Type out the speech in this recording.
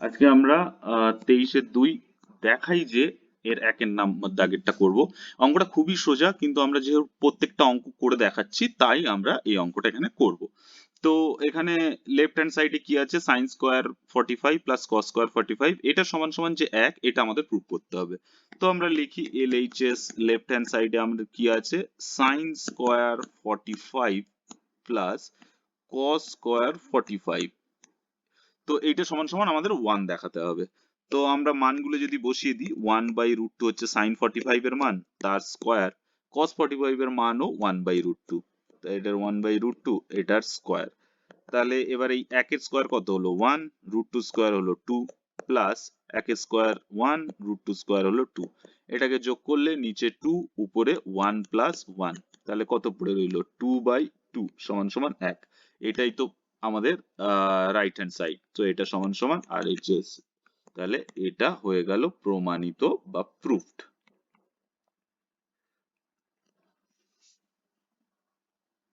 আজকে আমরা 23-2 দেখাই যে এর একের দাগেরটা করব। অঙ্কটা খুবই সোজা, কিন্তু আমরা যেহেতু প্রত্যেকটা অঙ্ক করে দেখাচ্ছি তাই আমরা এই অঙ্কটা এখানে করব। তো এখানে লেফট হ্যান্ড সাইডে কি আছে, sine square 45 plus cos square 45, এটা সমান সমান যে এক, এটা আমাদের প্রুভ করতে হবে। তো আমরা লিখি LHS, লেফট হ্যান্ড সাইডে আমাদের কি আছে, sine square 45 plus cos square 45। তো এইটা সমান সমান আমাদের 1 দেখাতে হবে। তো আমরা মানগুলো যদি বসিয়ে দিই, 1/√2 হচ্ছে সাইন 45 এর মান, তার স্কোয়ার, কস 45 এর মানও 1/√2, তো এটার 1/√2, এটার স্কোয়ার। তাহলে এবার এই একের স্কোয়ার কত হলো 1, √2 স্কোয়ার হলো 2, প্লাস একের স্কোয়ার 1, √2 স্কোয়ার হলো 2। এটাকে যোগ করলে নিচে 2, উপরে 1 প্লাস 1, তাহলে কত পড়ে রইল 2/2 সমান সমান 1। এটাই তো আমাদের রাইট হ্যান্ড সাইড, তো এটা সমান সমান RHS। তাহলে এটা হয়ে গেল প্রমাণিত বা প্রুফড।